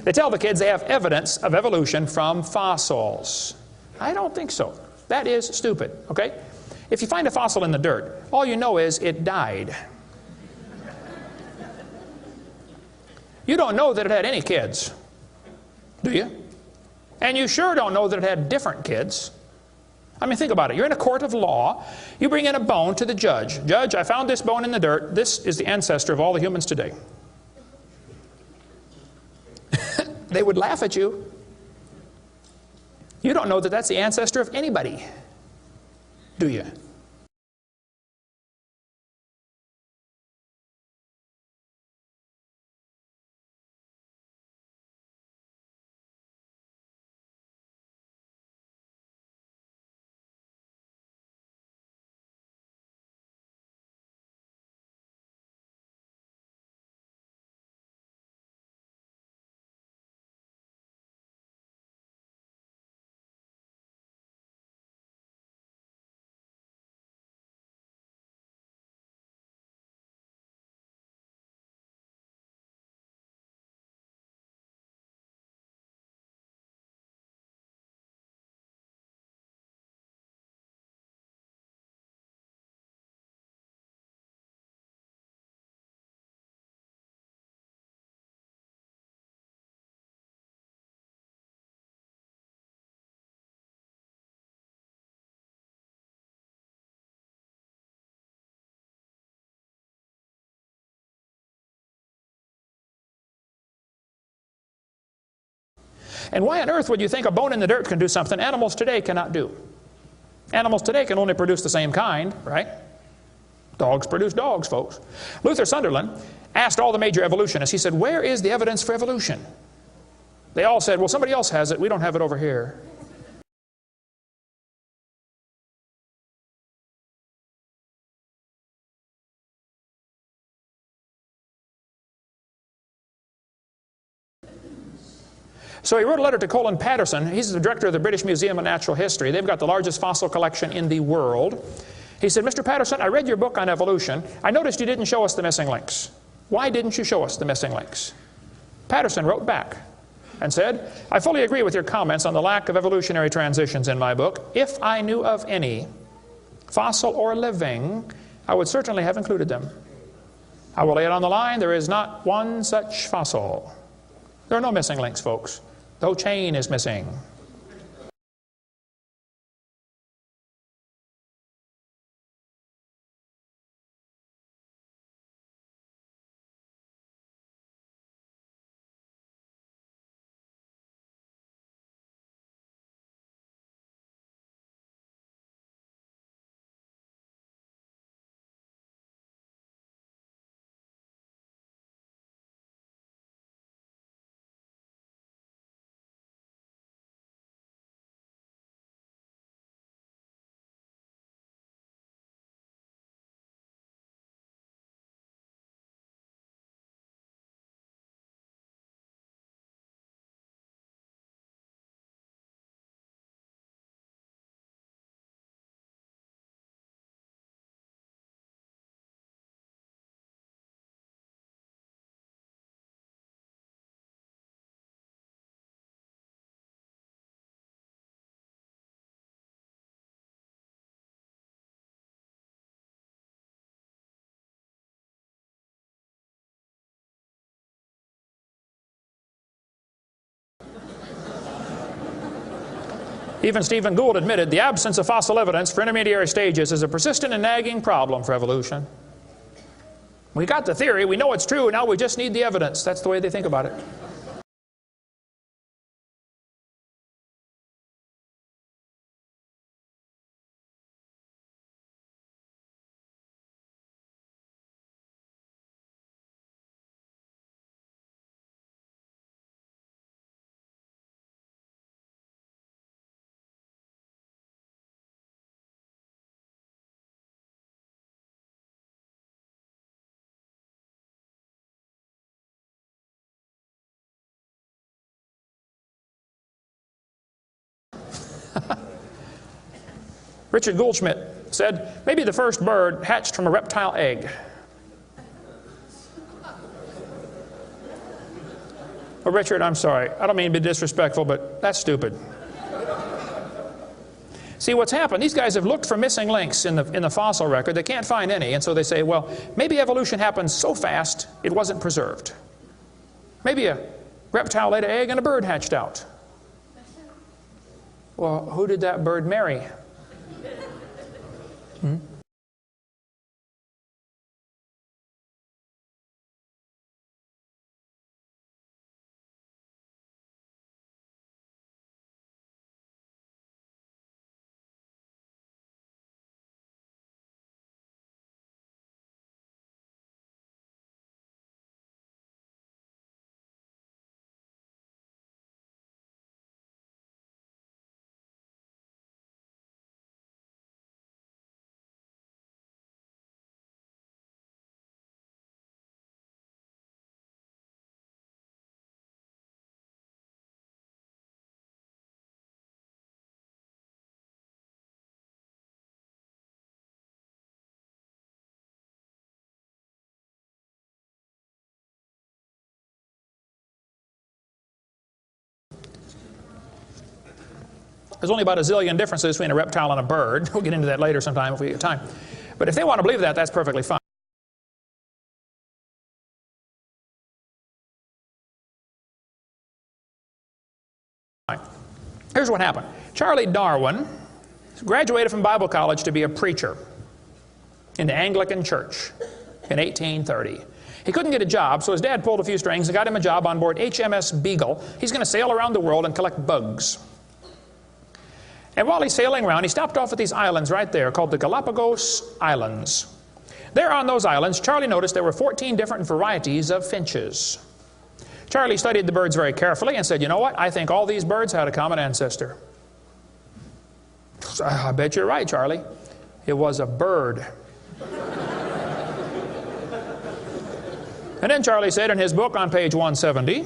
They tell the kids they have evidence of evolution from fossils. I don't think so. That is stupid, okay? If you find a fossil in the dirt, all you know is it died. You don't know that it had any kids, do you? And you sure don't know that it had different kids. I mean, think about it. You're in a court of law. You bring in a bone to the judge. Judge, I found this bone in the dirt. This is the ancestor of all the humans today. They would laugh at you. You don't know that that's the ancestor of anybody, do you? And why on earth would you think a bone in the dirt can do something animals today cannot do? Animals today can only produce the same kind, right? Dogs produce dogs, folks. Luther Sunderland asked all the major evolutionists, he said, where is the evidence for evolution? They all said, well, somebody else has it. We don't have it over here. So he wrote a letter to Colin Patterson. He's the director of the British Museum of Natural History. They've got the largest fossil collection in the world. He said, Mr. Patterson, I read your book on evolution. I noticed you didn't show us the missing links. Why didn't you show us the missing links? Patterson wrote back and said, I fully agree with your comments on the lack of evolutionary transitions in my book. If I knew of any, fossil or living, I would certainly have included them. I will lay it on the line, there is not one such fossil. There are no missing links, folks. No chain is missing. Even Stephen Gould admitted the absence of fossil evidence for intermediary stages is a persistent and nagging problem for evolution. We got the theory, we know it's true, now we just need the evidence. That's the way they think about it. Richard Goldschmidt said, maybe the first bird hatched from a reptile egg. Well, Richard, I'm sorry. I don't mean to be disrespectful, but that's stupid. See, what's happened, these guys have looked for missing links in the fossil record. They can't find any, and so they say, well, maybe evolution happened so fast it wasn't preserved. Maybe a reptile laid an egg and a bird hatched out. Well, who did that bird marry? There's only about a zillion differences between a reptile and a bird. We'll get into that later sometime if we get time. But if they want to believe that, that's perfectly fine. Here's what happened. Charlie Darwin graduated from Bible college to be a preacher in the Anglican Church in 1830. He couldn't get a job, so his dad pulled a few strings and got him a job on board HMS Beagle. He's going to sail around the world and collect bugs. And while he's sailing around, he stopped off at these islands right there called the Galapagos Islands. There on those islands, Charlie noticed there were 14 different varieties of finches. Charlie studied the birds very carefully and said, you know what, I think all these birds had a common ancestor. I bet you're right, Charlie. It was a bird. And then Charlie said in his book on page 170,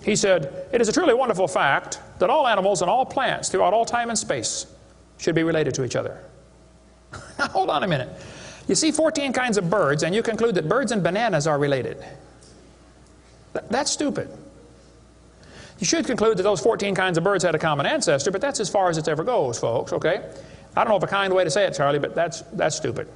he said, it is a truly wonderful fact that all animals and all plants throughout all time and space should be related to each other. Now, hold on a minute. You see 14 kinds of birds, and you conclude that birds and bananas are related. That's stupid. You should conclude that those 14 kinds of birds had a common ancestor, but that's as far as it ever goes, folks, okay? I don't know of a kind way to say it, Charlie, but that's stupid.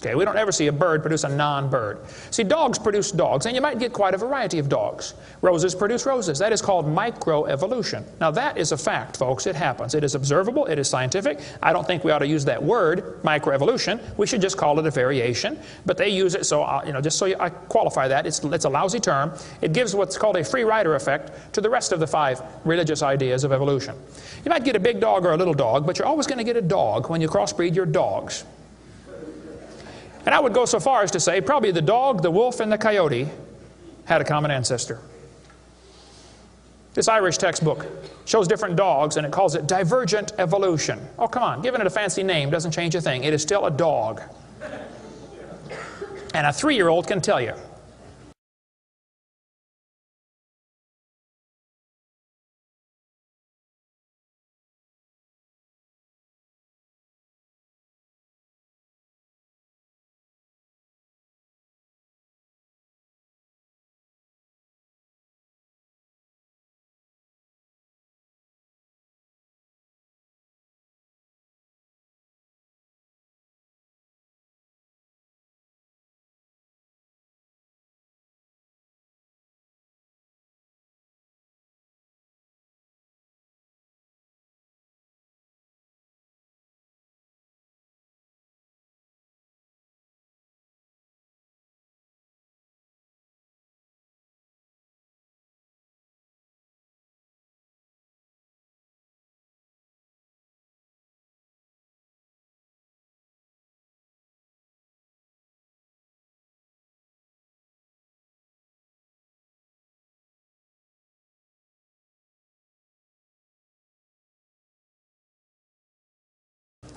Okay, we don't ever see a bird produce a non-bird. See, dogs produce dogs, and you might get quite a variety of dogs. Roses produce roses. That is called microevolution. Now, that is a fact, folks. It happens. It is observable. It is scientific. I don't think we ought to use that word, microevolution. We should just call it a variation. But they use it, so just so I qualify that, it's a lousy term. It gives what's called a free rider effect to the rest of the 5 religious ideas of evolution. You might get a big dog or a little dog, but you're always going to get a dog when you crossbreed your dogs. And I would go so far as to say probably the dog, the wolf, and the coyote had a common ancestor. This Irish textbook shows different dogs, and it calls it divergent evolution. Oh, come on, giving it a fancy name doesn't change a thing. It is still a dog. And a 3-year-old can tell you.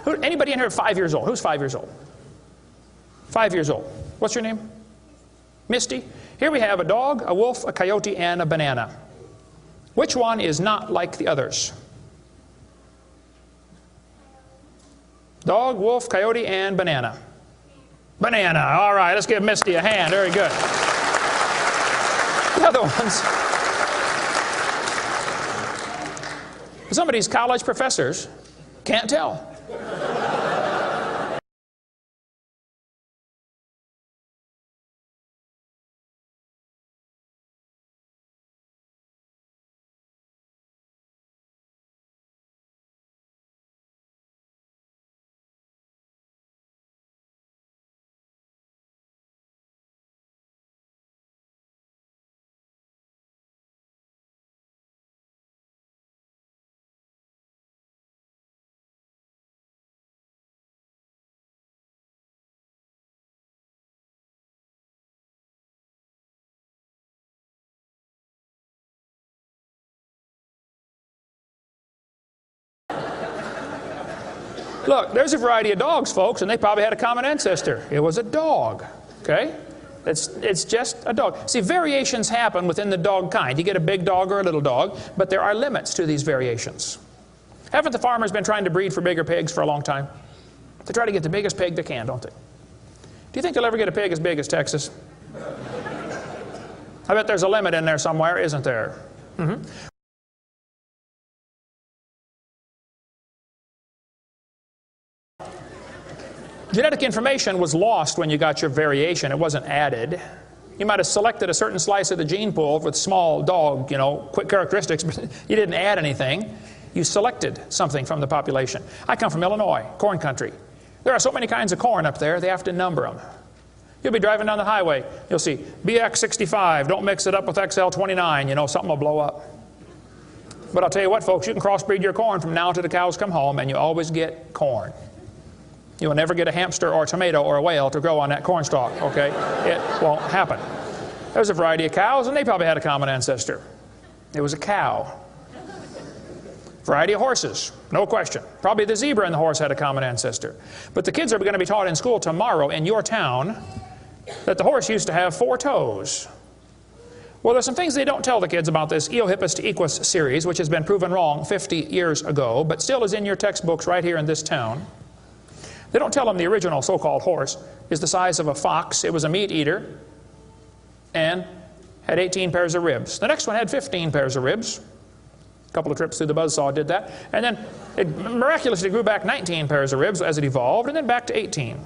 Anybody in here 5 years old? Who's 5 years old? 5 years old. What's your name? Misty. Here we have a dog, a wolf, a coyote, and a banana. Which one is not like the others? Dog, wolf, coyote, and banana. Banana. All right, let's give Misty a hand. Very good. The other ones. Some of these college professors can't tell. Look, there's a variety of dogs, folks, and they probably had a common ancestor. It was a dog, okay? It's just a dog. See, variations happen within the dog kind. You get a big dog or a little dog, but there are limits to these variations. Haven't the farmers been trying to breed for bigger pigs for a long time? They try to get the biggest pig they can, don't they? Do you think they'll ever get a pig as big as Texas? I bet there's a limit in there somewhere, isn't there? Mm-hmm. Genetic information was lost when you got your variation. It wasn't added. You might have selected a certain slice of the gene pool with small dog, quick characteristics, but you didn't add anything. You selected something from the population. I come from Illinois, corn country. There are so many kinds of corn up there, they have to number them. You'll be driving down the highway, you'll see BX65, don't mix it up with XL29, something will blow up. But I'll tell you what, folks, you can crossbreed your corn from now till the cows come home, and you always get corn. You will never get a hamster or a tomato or a whale to grow on that corn stalk, okay? It won't happen. There's a variety of cows, and they probably had a common ancestor. It was a cow. Variety of horses, no question. Probably the zebra and the horse had a common ancestor. But the kids are going to be taught in school tomorrow in your town that the horse used to have 4 toes. Well, there's some things they don't tell the kids about this Eohippus to Equus series, which has been proven wrong 50 years ago, but still is in your textbooks right here in this town. They don't tell them the original so-called horse is the size of a fox. It was a meat eater and had 18 pairs of ribs. The next one had 15 pairs of ribs. A couple of trips through the buzzsaw did that. And then it miraculously grew back 19 pairs of ribs as it evolved, and then back to 18.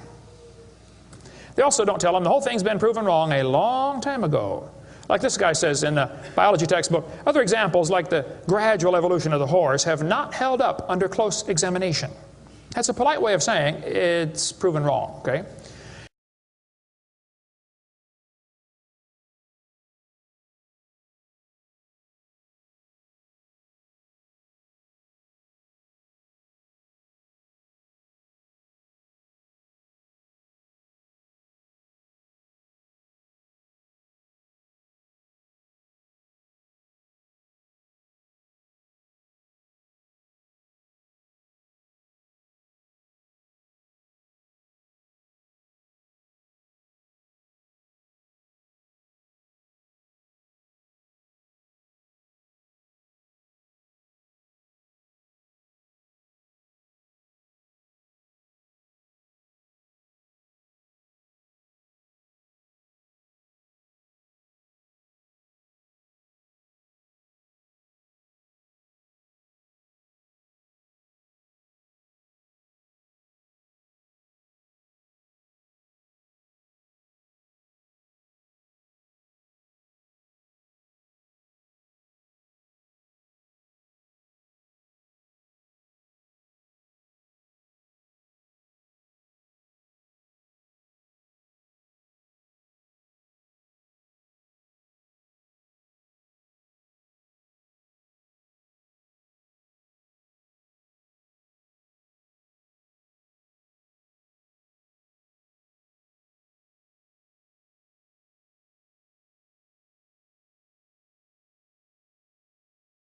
They also don't tell them the whole thing's been proven wrong a long time ago. Like this guy says in the biology textbook, other examples like the gradual evolution of the horse have not held up under close examination. That's a polite way of saying it's proven wrong, okay?